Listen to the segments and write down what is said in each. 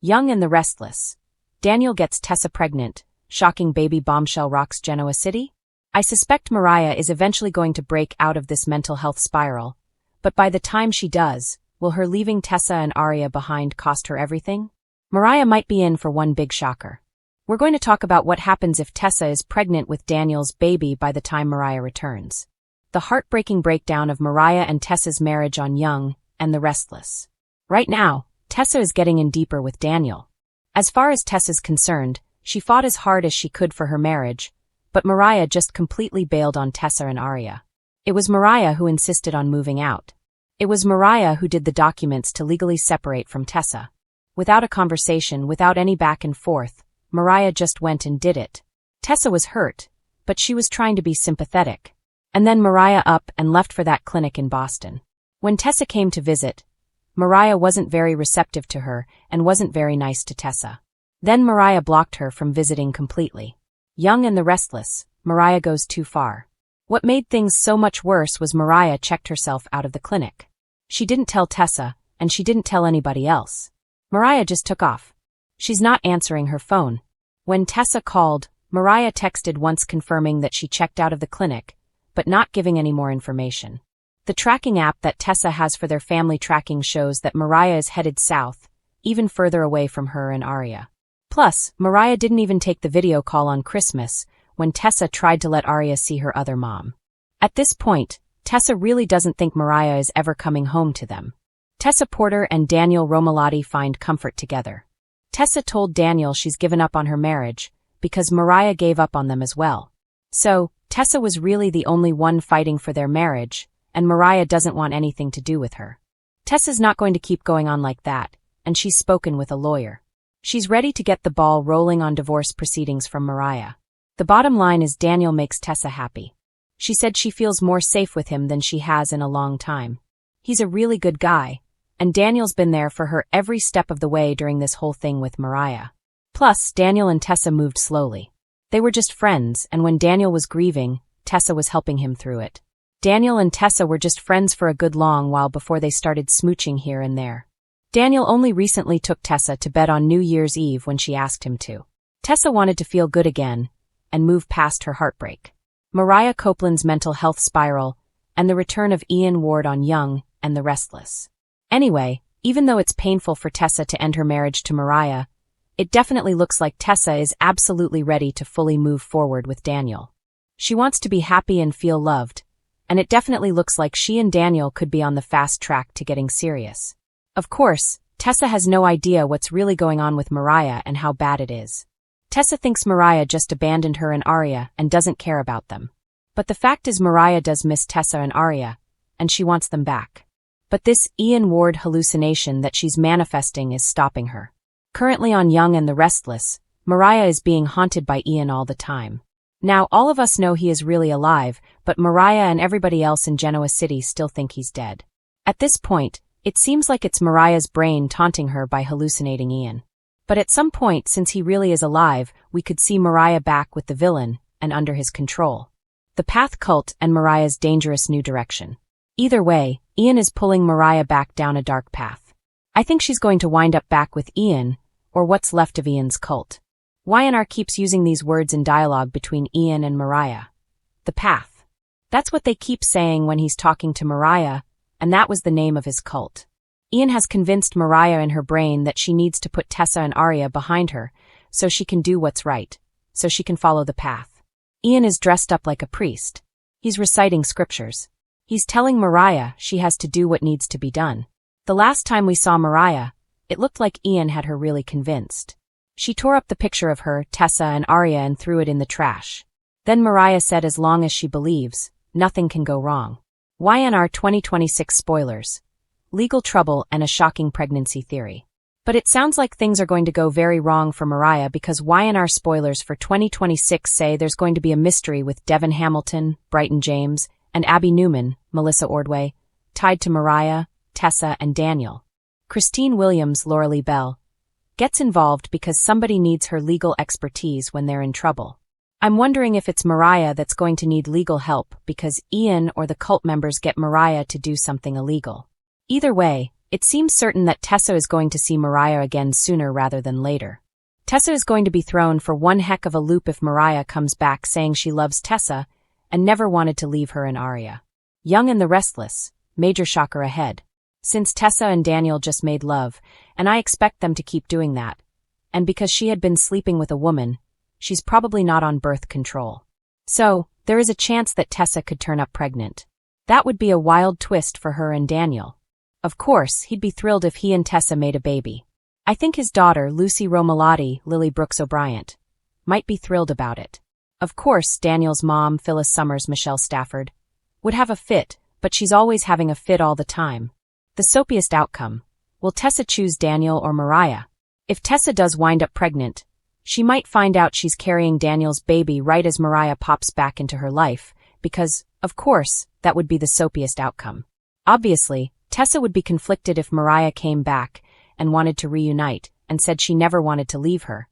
Young and the Restless. Daniel gets Tessa pregnant. Shocking baby bombshell rocks Genoa City? I suspect Mariah is eventually going to break out of this mental health spiral, but by the time she does, will her leaving Tessa and Aria behind cost her everything? Mariah might be in for one big shocker. We're going to talk about what happens if Tessa is pregnant with Daniel's baby by the time Mariah returns. The heartbreaking breakdown of Mariah and Tessa's marriage on Young and the Restless. Right now, Tessa is getting in deeper with Daniel. As far as Tessa's concerned, she fought as hard as she could for her marriage, but Mariah just completely bailed on Tessa and Aria. It was Mariah who insisted on moving out. It was Mariah who did the documents to legally separate from Tessa. Without a conversation, without any back and forth, Mariah just went and did it. Tessa was hurt, but she was trying to be sympathetic. And then Mariah up and left for that clinic in Boston. When Tessa came to visit, Mariah wasn't very receptive to her and wasn't very nice to Tessa. Then Mariah blocked her from visiting completely. Young and the Restless, Mariah goes too far. What made things so much worse was Mariah checked herself out of the clinic. She didn't tell Tessa, and she didn't tell anybody else. Mariah just took off. She's not answering her phone. When Tessa called, Mariah texted once confirming that she checked out of the clinic, but not giving any more information. The tracking app that Tessa has for their family tracking shows that Mariah is headed south, even further away from her and Aria. Plus, Mariah didn't even take the video call on Christmas, when Tessa tried to let Aria see her other mom. At this point, Tessa really doesn't think Mariah is ever coming home to them. Tessa Porter and Daniel Romalotti find comfort together. Tessa told Daniel she's given up on her marriage, because Mariah gave up on them as well. So, Tessa was really the only one fighting for their marriage, and Mariah doesn't want anything to do with her. Tessa's not going to keep going on like that, and she's spoken with a lawyer. She's ready to get the ball rolling on divorce proceedings from Mariah. The bottom line is Daniel makes Tessa happy. She said she feels more safe with him than she has in a long time. He's a really good guy, and Daniel's been there for her every step of the way during this whole thing with Mariah. Plus, Daniel and Tessa moved slowly. They were just friends, and when Daniel was grieving, Tessa was helping him through it. Daniel and Tessa were just friends for a good long while before they started smooching here and there. Daniel only recently took Tessa to bed on New Year's Eve when she asked him to. Tessa wanted to feel good again and move past her heartbreak. Mariah Copeland's mental health spiral and the return of Ian Ward on Young and the Restless. Anyway, even though it's painful for Tessa to end her marriage to Mariah, it definitely looks like Tessa is absolutely ready to fully move forward with Daniel. She wants to be happy and feel loved, and it definitely looks like she and Daniel could be on the fast track to getting serious. Of course, Tessa has no idea what's really going on with Mariah and how bad it is. Tessa thinks Mariah just abandoned her and Aria and doesn't care about them. But the fact is Mariah does miss Tessa and Aria, and she wants them back. But this Ian Ward hallucination that she's manifesting is stopping her. Currently on Young and the Restless, Mariah is being haunted by Ian all the time. Now, all of us know he is really alive, but Mariah and everybody else in Genoa City still think he's dead. At this point, it seems like it's Mariah's brain taunting her by hallucinating Ian. But at some point, since he really is alive, we could see Mariah back with the villain and under his control. The Path Cult and Mariah's dangerous new direction. Either way, Ian is pulling Mariah back down a dark path. I think she's going to wind up back with Ian, or what's left of Ian's cult. YandR keeps using these words in dialogue between Ian and Mariah. The path. That's what they keep saying when he's talking to Mariah, and that was the name of his cult. Ian has convinced Mariah in her brain that she needs to put Tessa and Aria behind her, so she can do what's right, so she can follow the path. Ian is dressed up like a priest. He's reciting scriptures. He's telling Mariah she has to do what needs to be done. The last time we saw Mariah, it looked like Ian had her really convinced. She tore up the picture of her, Tessa, and Aria and threw it in the trash. Then Mariah said as long as she believes, nothing can go wrong. YandR 2026 spoilers. Legal trouble and a shocking pregnancy theory. But it sounds like things are going to go very wrong for Mariah because YandR spoilers for 2026 say there's going to be a mystery with Devin Hamilton, Brighton James, and Abby Newman, Melissa Ordway, tied to Mariah, Tessa, and Daniel. Christine Williams, Lauralee Bell, gets involved because somebody needs her legal expertise when they're in trouble. I'm wondering if it's Mariah that's going to need legal help because Ian or the cult members get Mariah to do something illegal. Either way, It seems certain that Tessa is going to see Mariah again sooner rather than later. Tessa is going to be thrown for one heck of a loop if Mariah comes back saying she loves Tessa and never wanted to leave her and Arya. Young and the Restless, major shocker ahead. Since Tessa and Daniel just made love, and I expect them to keep doing that. And because she had been sleeping with a woman, she's probably not on birth control. So, there is a chance that Tessa could turn up pregnant. That would be a wild twist for her and Daniel. Of course, he'd be thrilled if he and Tessa made a baby. I think his daughter, Lucy Romalotti, Lily Brooks O'Brien, might be thrilled about it. Of course, Daniel's mom, Phyllis Summers Michelle Stafford, would have a fit, but she's always having a fit all the time. The soapiest outcome. Will Tessa choose Daniel or Mariah? If Tessa does wind up pregnant, she might find out she's carrying Daniel's baby right as Mariah pops back into her life, because, of course, that would be the soapiest outcome. Obviously, Tessa would be conflicted if Mariah came back and wanted to reunite and said she never wanted to leave her.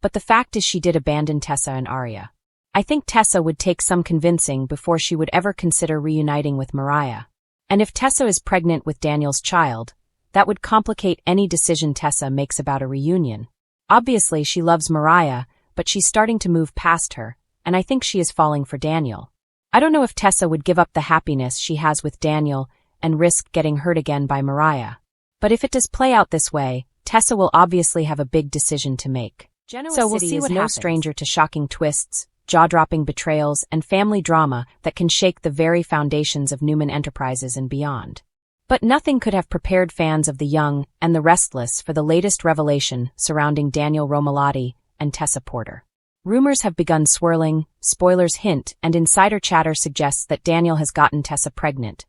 But the fact is she did abandon Tessa and Arya. I think Tessa would take some convincing before she would ever consider reuniting with Mariah. And if Tessa is pregnant with Daniel's child, that would complicate any decision Tessa makes about a reunion. Obviously, she loves Mariah, but she's starting to move past her, and I think she is falling for Daniel. I don't know if Tessa would give up the happiness she has with Daniel and risk getting hurt again by Mariah. But if it does play out this way, Tessa will obviously have a big decision to make. So we'll see what happens. No stranger to shocking twists, jaw-dropping betrayals, and family drama that can shake the very foundations of Newman Enterprises and beyond. But nothing could have prepared fans of The Young and the Restless for the latest revelation surrounding Daniel Romalotti and Tessa Porter. Rumors have begun swirling, spoilers hint, and insider chatter suggests that Daniel has gotten Tessa pregnant.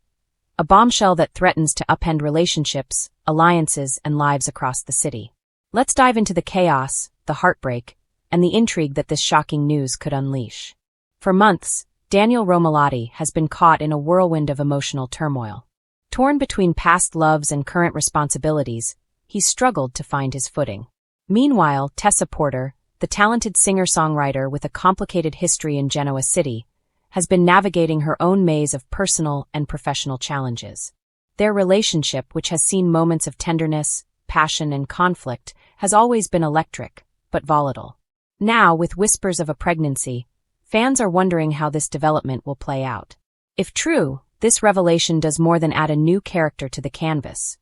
A bombshell that threatens to upend relationships, alliances, and lives across the city. Let's dive into the chaos, the heartbreak, and the intrigue that this shocking news could unleash. For months, Daniel Romalotti has been caught in a whirlwind of emotional turmoil. Torn between past loves and current responsibilities, he's struggled to find his footing. Meanwhile, Tessa Porter, the talented singer-songwriter with a complicated history in Genoa City, has been navigating her own maze of personal and professional challenges. Their relationship, which has seen moments of tenderness, passion, and conflict, has always been electric, but volatile. Now, with whispers of a pregnancy, fans are wondering how this development will play out. If true, this revelation does more than add a new character to the canvas.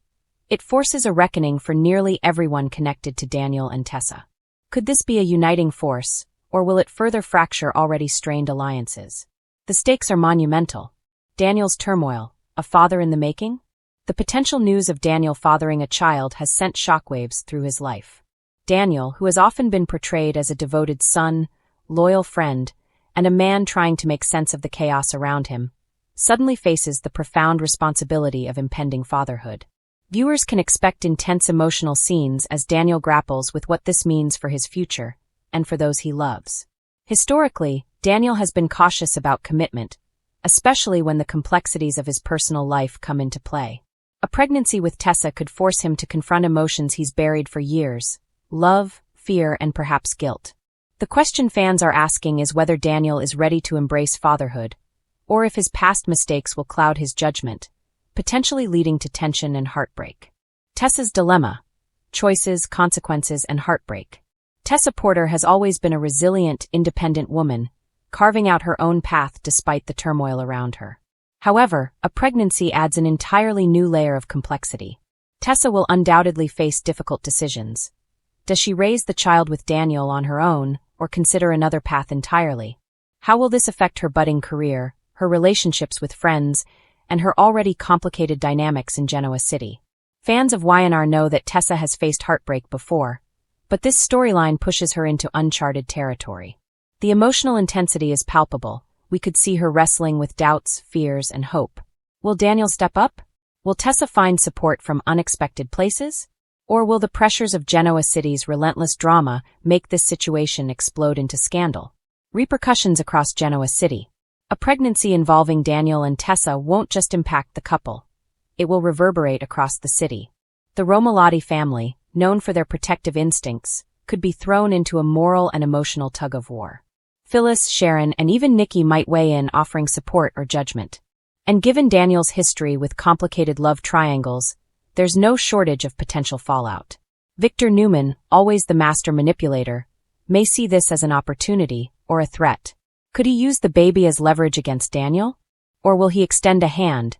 It forces a reckoning for nearly everyone connected to Daniel and Tessa. Could this be a uniting force, or will it further fracture already strained alliances? The stakes are monumental. Daniel's turmoil, a father in the making? The potential news of Daniel fathering a child has sent shockwaves through his life. Daniel, who has often been portrayed as a devoted son, loyal friend, and a man trying to make sense of the chaos around him, suddenly faces the profound responsibility of impending fatherhood. Viewers can expect intense emotional scenes as Daniel grapples with what this means for his future and for those he loves. Historically, Daniel has been cautious about commitment, especially when the complexities of his personal life come into play. A pregnancy with Tessa could force him to confront emotions he's buried for years: love, fear, and perhaps guilt. The question fans are asking is whether Daniel is ready to embrace fatherhood, or if his past mistakes will cloud his judgment, potentially leading to tension and heartbreak. Tessa's dilemma: choices, consequences, and heartbreak. Tessa Porter has always been a resilient, independent woman, carving out her own path despite the turmoil around her. However, a pregnancy adds an entirely new layer of complexity. Tessa will undoubtedly face difficult decisions. Does she raise the child with Daniel on her own, or consider another path entirely? How will this affect her budding career, her relationships with friends, and her already complicated dynamics in Genoa City? Fans of YandR know that Tessa has faced heartbreak before, but this storyline pushes her into uncharted territory. The emotional intensity is palpable. We could see her wrestling with doubts, fears, and hope. Will Daniel step up? Will Tessa find support from unexpected places? Or will the pressures of Genoa City's relentless drama make this situation explode into scandal? Repercussions across Genoa City. A pregnancy involving Daniel and Tessa won't just impact the couple. It will reverberate across the city. The Romalotti family, known for their protective instincts, could be thrown into a moral and emotional tug-of-war. Phyllis, Sharon, and even Nikki might weigh in, offering support or judgment. And given Daniel's history with complicated love triangles, there's no shortage of potential fallout. Victor Newman, always the master manipulator, may see this as an opportunity or a threat. Could he use the baby as leverage against Daniel? Or will he extend a hand,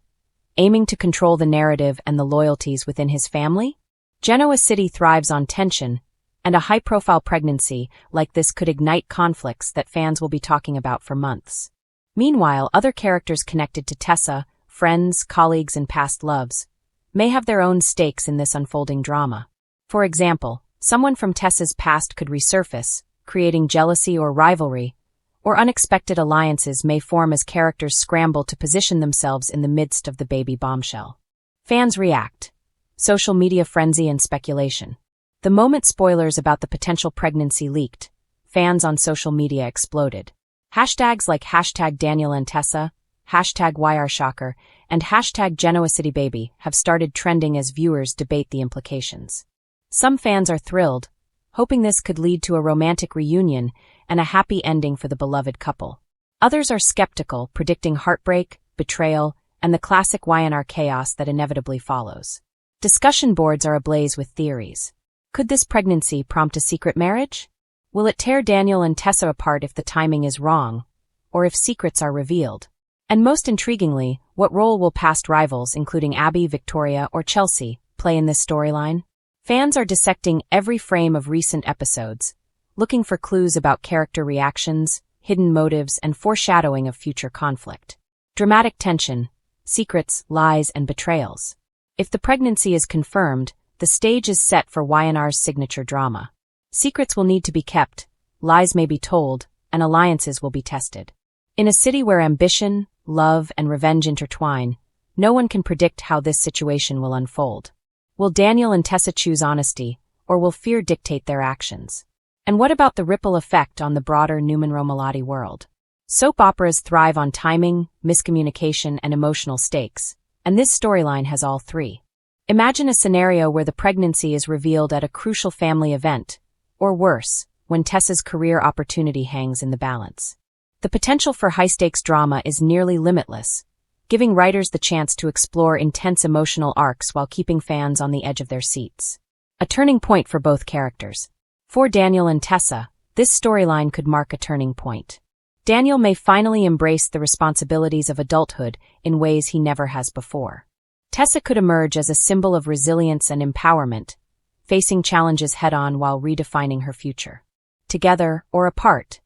aiming to control the narrative and the loyalties within his family? Genoa City thrives on tension, and a high-profile pregnancy like this could ignite conflicts that fans will be talking about for months. Meanwhile, other characters connected to Tessa, friends, colleagues, and past loves, may have their own stakes in this unfolding drama. For example, someone from Tessa's past could resurface, creating jealousy or rivalry, or unexpected alliances may form as characters scramble to position themselves in the midst of the baby bombshell. Fans react. Social media frenzy and speculation. The moment spoilers about the potential pregnancy leaked, fans on social media exploded. Hashtags like hashtag Daniel and Tessa, hashtag YandRShocker, and hashtag Genoa City Baby have started trending as viewers debate the implications. Some fans are thrilled, hoping this could lead to a romantic reunion and a happy ending for the beloved couple. Others are skeptical, predicting heartbreak, betrayal, and the classic YandR chaos that inevitably follows. Discussion boards are ablaze with theories. Could this pregnancy prompt a secret marriage? Will it tear Daniel and Tessa apart if the timing is wrong, or if secrets are revealed? And most intriguingly, what role will past rivals, including Abby, Victoria, or Chelsea, play in this storyline? Fans are dissecting every frame of recent episodes, looking for clues about character reactions, hidden motives, and foreshadowing of future conflict. Dramatic tension, secrets, lies, and betrayals. If the pregnancy is confirmed, the stage is set for YandR's signature drama. Secrets will need to be kept, lies may be told, and alliances will be tested. In a city where ambition, love, and revenge intertwine, no one can predict how this situation will unfold. Will Daniel and Tessa choose honesty, or will fear dictate their actions? And what about the ripple effect on the broader Newman-Romalotti world? Soap operas thrive on timing, miscommunication, and emotional stakes, and this storyline has all three. Imagine a scenario where the pregnancy is revealed at a crucial family event, or worse, when Tessa's career opportunity hangs in the balance. The potential for high-stakes drama is nearly limitless, giving writers the chance to explore intense emotional arcs while keeping fans on the edge of their seats. A turning point for both characters. For Daniel and Tessa, this storyline could mark a turning point. Daniel may finally embrace the responsibilities of adulthood in ways he never has before. Tessa could emerge as a symbol of resilience and empowerment, facing challenges head-on while redefining her future. Together, or apart,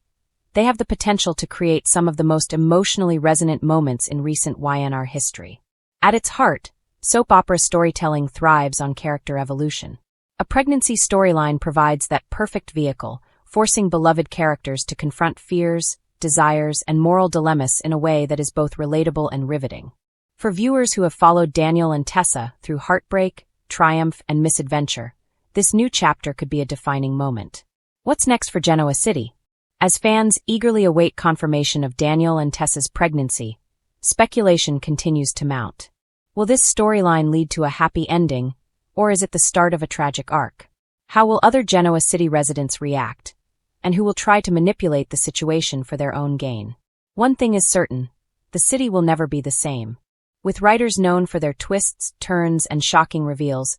they have the potential to create some of the most emotionally resonant moments in recent YandR history. At its heart, soap opera storytelling thrives on character evolution. A pregnancy storyline provides that perfect vehicle, forcing beloved characters to confront fears, desires, and moral dilemmas in a way that is both relatable and riveting. For viewers who have followed Daniel and Tessa through heartbreak, triumph, and misadventure, this new chapter could be a defining moment. What's next for Genoa City? As fans eagerly await confirmation of Daniel and Tessa's pregnancy, speculation continues to mount. Will this storyline lead to a happy ending, or is it the start of a tragic arc? How will other Genoa City residents react, and who will try to manipulate the situation for their own gain? One thing is certain, the city will never be the same. With writers known for their twists, turns, and shocking reveals,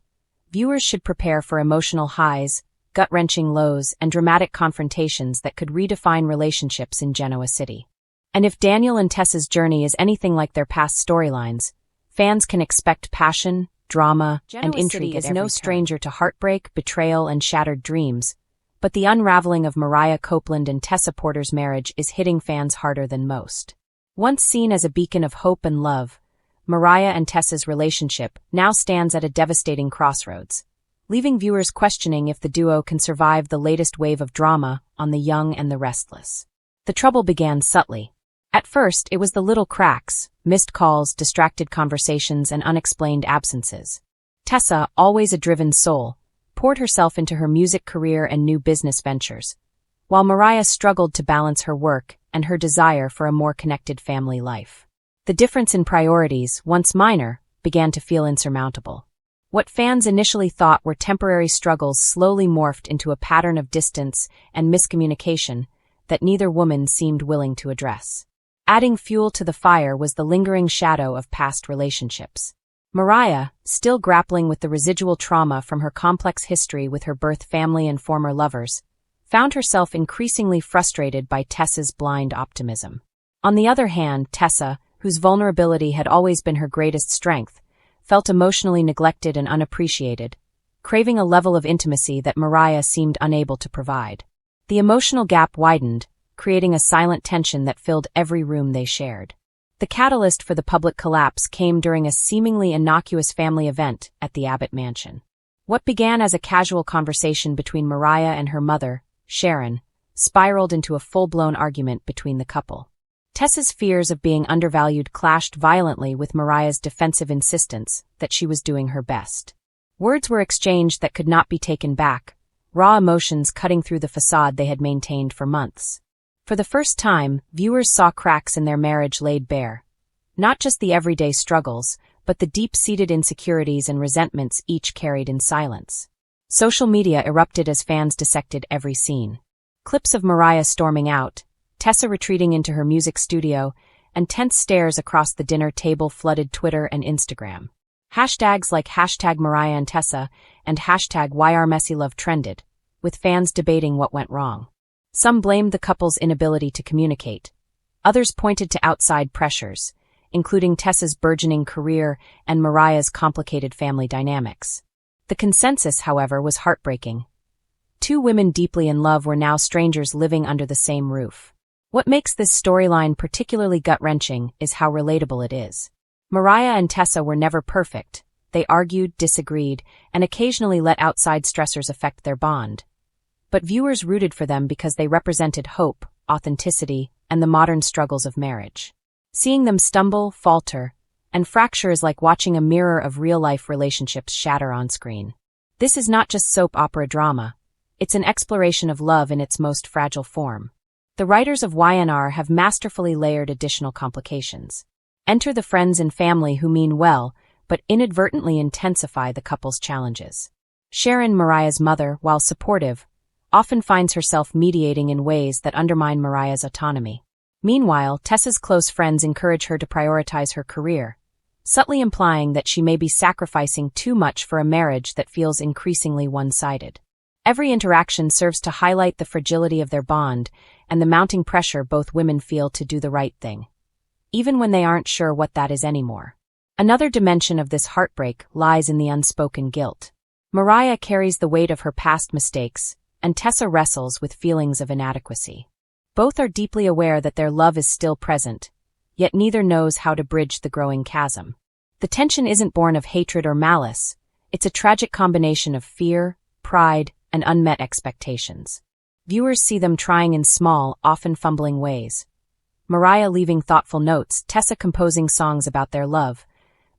viewers should prepare for emotional highs, gut-wrenching lows, and dramatic confrontations that could redefine relationships in Genoa City. And if Daniel and Tessa's journey is anything like their past storylines, fans can expect passion, drama, and intrigue. Genoa City is no stranger to heartbreak, betrayal, and shattered dreams, but the unraveling of Mariah Copeland and Tessa Porter's marriage is hitting fans harder than most. Once seen as a beacon of hope and love, Mariah and Tessa's relationship now stands at a devastating crossroads, leaving viewers questioning if the duo can survive the latest wave of drama on The Young and the Restless. The trouble began subtly. At first, it was the little cracks, missed calls, distracted conversations, and unexplained absences. Tessa, always a driven soul, poured herself into her music career and new business ventures, while Mariah struggled to balance her work and her desire for a more connected family life. The difference in priorities, once minor, began to feel insurmountable. What fans initially thought were temporary struggles slowly morphed into a pattern of distance and miscommunication that neither woman seemed willing to address. Adding fuel to the fire was the lingering shadow of past relationships. Mariah, still grappling with the residual trauma from her complex history with her birth family and former lovers, found herself increasingly frustrated by Tessa's blind optimism. On the other hand, Tessa, whose vulnerability had always been her greatest strength, felt emotionally neglected and unappreciated, craving a level of intimacy that Mariah seemed unable to provide. The emotional gap widened, creating a silent tension that filled every room they shared. The catalyst for the public collapse came during a seemingly innocuous family event at the Abbott mansion. What began as a casual conversation between Mariah and her mother, Sharon, spiraled into a full-blown argument between the couple. Tessa's fears of being undervalued clashed violently with Mariah's defensive insistence that she was doing her best. Words were exchanged that could not be taken back, raw emotions cutting through the facade they had maintained for months. For the first time, viewers saw cracks in their marriage laid bare. Not just the everyday struggles, but the deep-seated insecurities and resentments each carried in silence. Social media erupted as fans dissected every scene. Clips of Mariah storming out, Tessa retreating into her music studio, and tense stares across the dinner table flooded Twitter and Instagram. Hashtags like #MariahAndTessa and #YRMessyLove trended, with fans debating what went wrong. Some blamed the couple's inability to communicate. Others pointed to outside pressures, including Tessa's burgeoning career and Mariah's complicated family dynamics. The consensus, however, was heartbreaking. Two women deeply in love were now strangers living under the same roof. What makes this storyline particularly gut-wrenching is how relatable it is. Mariah and Tessa were never perfect. They argued, disagreed, and occasionally let outside stressors affect their bond. But viewers rooted for them because they represented hope, authenticity, and the modern struggles of marriage. Seeing them stumble, falter, and fracture is like watching a mirror of real-life relationships shatter on screen. This is not just soap opera drama. It's an exploration of love in its most fragile form. The writers of YandR have masterfully layered additional complications. Enter the friends and family who mean well, but inadvertently intensify the couple's challenges. Sharon, Mariah's mother, while supportive, often finds herself mediating in ways that undermine Mariah's autonomy. Meanwhile, Tessa's close friends encourage her to prioritize her career, subtly implying that she may be sacrificing too much for a marriage that feels increasingly one-sided. Every interaction serves to highlight the fragility of their bond and the mounting pressure both women feel to do the right thing, even when they aren't sure what that is anymore. Another dimension of this heartbreak lies in the unspoken guilt. Mariah carries the weight of her past mistakes, and Tessa wrestles with feelings of inadequacy. Both are deeply aware that their love is still present, yet neither knows how to bridge the growing chasm. The tension isn't born of hatred or malice. It's a tragic combination of fear, pride, and unmet expectations. Viewers see them trying in small, often fumbling ways. Mariah leaving thoughtful notes, Tessa composing songs about their love.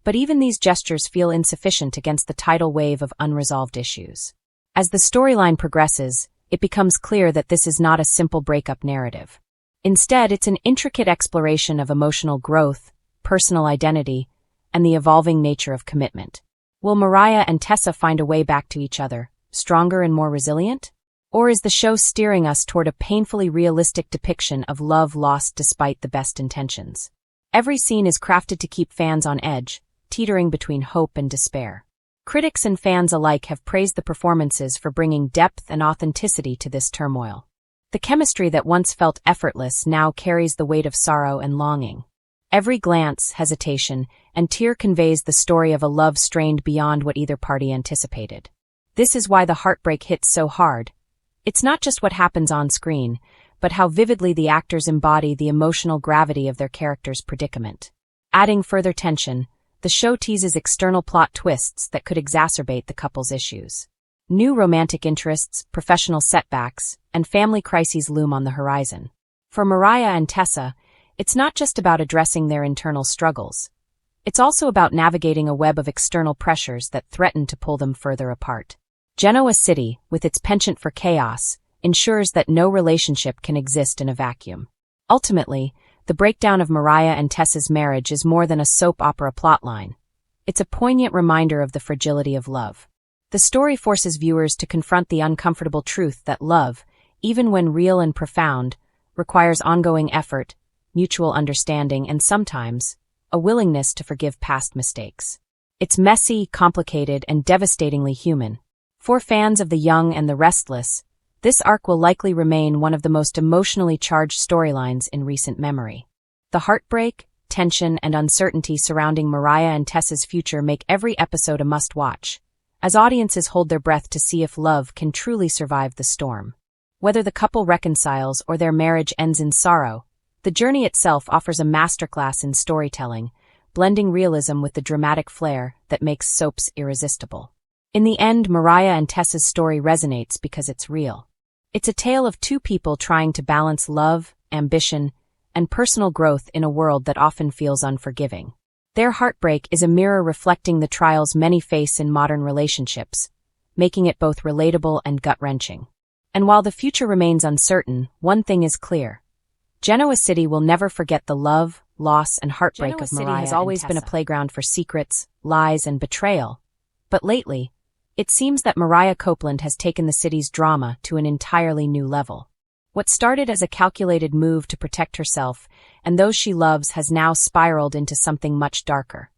But even these gestures feel insufficient against the tidal wave of unresolved issues. As the storyline progresses, it becomes clear that this is not a simple breakup narrative. Instead, it's an intricate exploration of emotional growth, personal identity, and the evolving nature of commitment. Will Mariah and Tessa find a way back to each other, stronger and more resilient? Or is the show steering us toward a painfully realistic depiction of love lost despite the best intentions? Every scene is crafted to keep fans on edge, teetering between hope and despair. Critics and fans alike have praised the performances for bringing depth and authenticity to this turmoil. The chemistry that once felt effortless now carries the weight of sorrow and longing. Every glance, hesitation, and tear conveys the story of a love strained beyond what either party anticipated. This is why the heartbreak hits so hard. It's not just what happens on screen, but how vividly the actors embody the emotional gravity of their characters' predicament. Adding further tension, the show teases external plot twists that could exacerbate the couple's issues. New romantic interests, professional setbacks, and family crises loom on the horizon. For Mariah and Tessa, it's not just about addressing their internal struggles. It's also about navigating a web of external pressures that threaten to pull them further apart. Genoa City, with its penchant for chaos, ensures that no relationship can exist in a vacuum. Ultimately, the breakdown of Mariah and Tessa's marriage is more than a soap opera plotline. It's a poignant reminder of the fragility of love. The story forces viewers to confront the uncomfortable truth that love, even when real and profound, requires ongoing effort, mutual understanding, and sometimes, a willingness to forgive past mistakes. It's messy, complicated, and devastatingly human. For fans of The Young and the Restless, this arc will likely remain one of the most emotionally charged storylines in recent memory. The heartbreak, tension, and uncertainty surrounding Mariah and Tessa's future make every episode a must-watch, as audiences hold their breath to see if love can truly survive the storm. Whether the couple reconciles or their marriage ends in sorrow, the journey itself offers a masterclass in storytelling, blending realism with the dramatic flair that makes soaps irresistible. In the end, Mariah and Tessa's story resonates because it's real. It's a tale of two people trying to balance love, ambition, and personal growth in a world that often feels unforgiving. Their heartbreak is a mirror reflecting the trials many face in modern relationships, making it both relatable and gut-wrenching. And while the future remains uncertain, one thing is clear. Genoa City will never forget the love, loss, and heartbreak of Mariah. Genoa City has always been a playground for secrets, lies, and betrayal. But lately, it seems that Mariah Copeland has taken the city's drama to an entirely new level. What started as a calculated move to protect herself and those she loves has now spiraled into something much darker,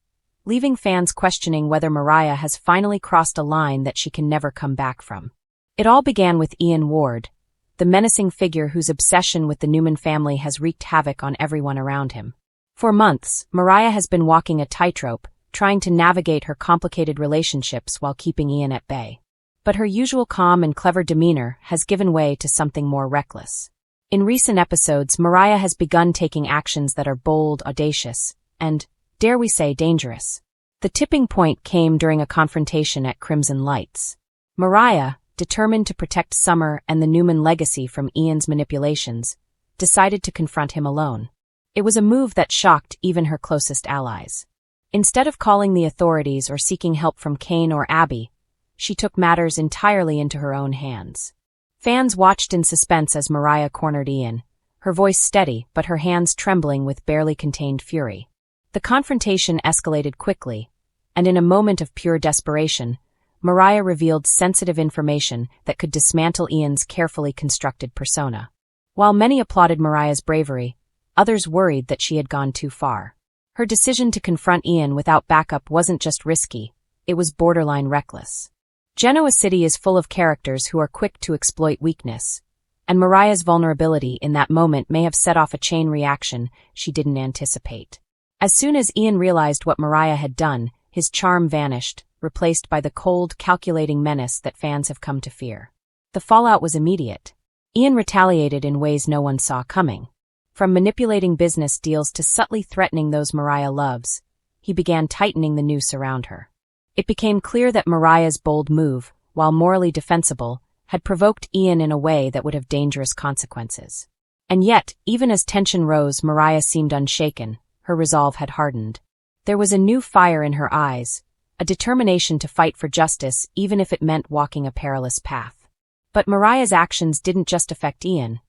leaving fans questioning whether Mariah has finally crossed a line that she can never come back from. It all began with Ian Ward, the menacing figure whose obsession with the Newman family has wreaked havoc on everyone around him. For months, Mariah has been walking a tightrope, trying to navigate her complicated relationships while keeping Ian at bay. But her usual calm and clever demeanor has given way to something more reckless. In recent episodes, Mariah has begun taking actions that are bold, audacious, and, dare we say, dangerous. The tipping point came during a confrontation at Crimson Lights. Mariah, determined to protect Summer and the Newman legacy from Ian's manipulations, decided to confront him alone. It was a move that shocked even her closest allies. Instead of calling the authorities or seeking help from Kane or Abby, she took matters entirely into her own hands. Fans watched in suspense as Mariah cornered Ian, her voice steady but her hands trembling with barely contained fury. The confrontation escalated quickly, and in a moment of pure desperation, Mariah revealed sensitive information that could dismantle Ian's carefully constructed persona. While many applauded Mariah's bravery, others worried that she had gone too far. Her decision to confront Ian without backup wasn't just risky, it was borderline reckless. Genoa City is full of characters who are quick to exploit weakness, and Mariah's vulnerability in that moment may have set off a chain reaction she didn't anticipate. As soon as Ian realized what Mariah had done, his charm vanished, replaced by the cold, calculating menace that fans have come to fear. The fallout was immediate. Ian retaliated in ways no one saw coming. From manipulating business deals to subtly threatening those Mariah loves, he began tightening the noose around her. It became clear that Mariah's bold move, while morally defensible, had provoked Ian in a way that would have dangerous consequences. And yet, even as tension rose, Mariah seemed unshaken, her resolve had hardened. There was a new fire in her eyes, a determination to fight for justice even if it meant walking a perilous path. But Mariah's actions didn't just affect Ian.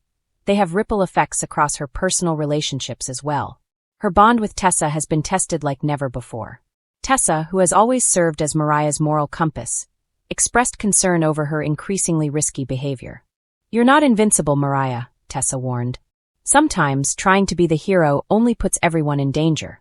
They have ripple effects across her personal relationships as well. Her bond with Tessa has been tested like never before. Tessa, who has always served as Mariah's moral compass, expressed concern over her increasingly risky behavior. "You're not invincible, Mariah," Tessa warned. "Sometimes trying to be the hero only puts everyone in danger."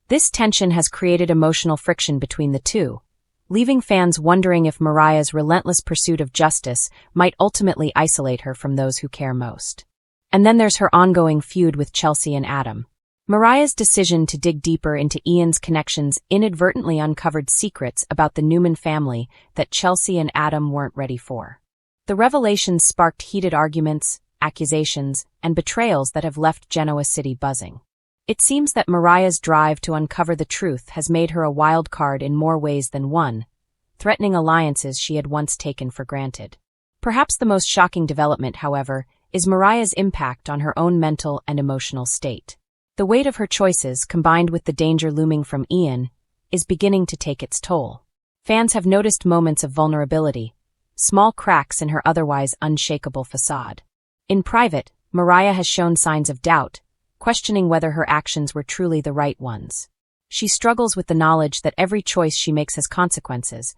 This tension has created emotional friction between the two, leaving fans wondering if Mariah's relentless pursuit of justice might ultimately isolate her from those who care most. And then there's her ongoing feud with Chelsea and Adam. Mariah's decision to dig deeper into Ian's connections inadvertently uncovered secrets about the Newman family that Chelsea and Adam weren't ready for. The revelations sparked heated arguments, accusations, and betrayals that have left Genoa City buzzing. It seems that Mariah's drive to uncover the truth has made her a wild card in more ways than one, threatening alliances she had once taken for granted. Perhaps the most shocking development, however, is Mariah's impact on her own mental and emotional state. The weight of her choices, combined with the danger looming from Ian, is beginning to take its toll. Fans have noticed moments of vulnerability, small cracks in her otherwise unshakable facade. In private, Mariah has shown signs of doubt, questioning whether her actions were truly the right ones. She struggles with the knowledge that every choice she makes has consequences,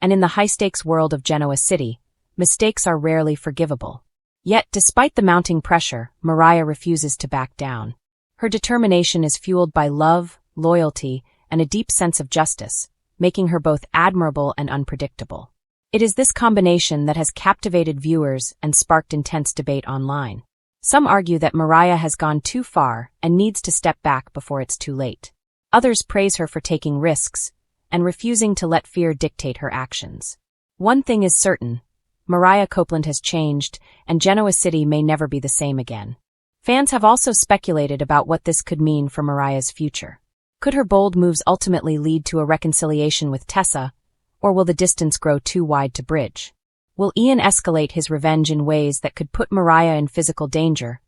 and in the high-stakes world of Genoa City, mistakes are rarely forgivable. Yet, despite the mounting pressure, Mariah refuses to back down. Her determination is fueled by love, loyalty, and a deep sense of justice, making her both admirable and unpredictable. It is this combination that has captivated viewers and sparked intense debate online. Some argue that Mariah has gone too far and needs to step back before it's too late. Others praise her for taking risks and refusing to let fear dictate her actions. One thing is certain: Mariah Copeland has changed, and Genoa City may never be the same again. Fans have also speculated about what this could mean for Mariah's future. Could her bold moves ultimately lead to a reconciliation with Tessa, or will the distance grow too wide to bridge? Will Ian escalate his revenge in ways that could put Mariah in physical danger,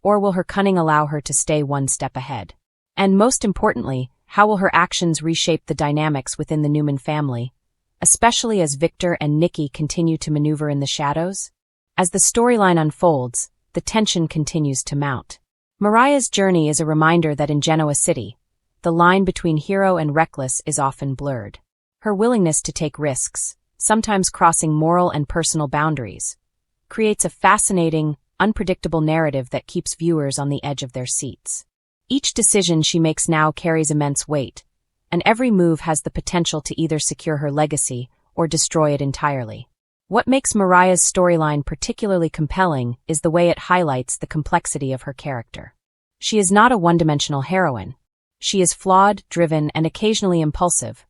or will her cunning allow her to stay one step ahead? And most importantly, how will her actions reshape the dynamics within the Newman family, especially as Victor and Nikki continue to maneuver in the shadows? As the storyline unfolds, the tension continues to mount. Mariah's journey is a reminder that in Genoa City, the line between hero and reckless is often blurred. Her willingness to take risks, sometimes crossing moral and personal boundaries, creates a fascinating, unpredictable narrative that keeps viewers on the edge of their seats. Each decision she makes now carries immense weight, and every move has the potential to either secure her legacy or destroy it entirely. What makes Mariah's storyline particularly compelling is the way it highlights the complexity of her character. She is not a one-dimensional heroine. She is flawed, driven, and occasionally impulsive,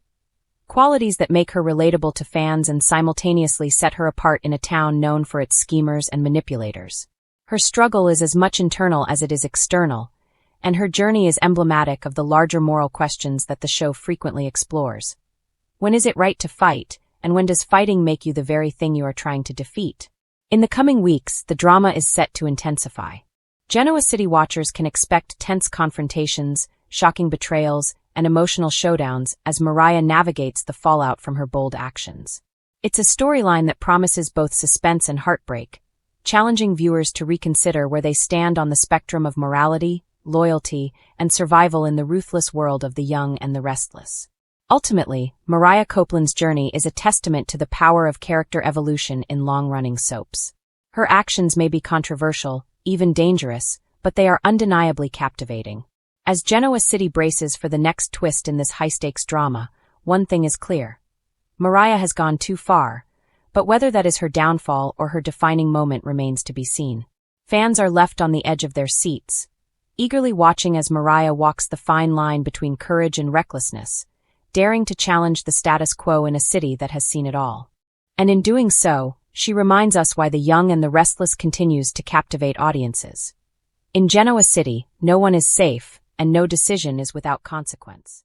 qualities that make her relatable to fans and simultaneously set her apart in a town known for its schemers and manipulators. Her struggle is as much internal as it is external, and her journey is emblematic of the larger moral questions that the show frequently explores. When is it right to fight, and when does fighting make you the very thing you are trying to defeat? In the coming weeks, the drama is set to intensify. Genoa City watchers can expect tense confrontations, shocking betrayals, and emotional showdowns as Mariah navigates the fallout from her bold actions. It's a storyline that promises both suspense and heartbreak, challenging viewers to reconsider where they stand on the spectrum of morality, loyalty, and survival in the ruthless world of the young and the restless. Ultimately, Mariah Copeland's journey is a testament to the power of character evolution in long-running soaps. Her actions may be controversial, even dangerous, but they are undeniably captivating. As Genoa City braces for the next twist in this high-stakes drama, one thing is clear: Mariah has gone too far, but whether that is her downfall or her defining moment remains to be seen. Fans are left on the edge of their seats, eagerly watching as Mariah walks the fine line between courage and recklessness, daring to challenge the status quo in a city that has seen it all. And in doing so, she reminds us why the young and the restless continues to captivate audiences. In Genoa City, no one is safe, and no decision is without consequence.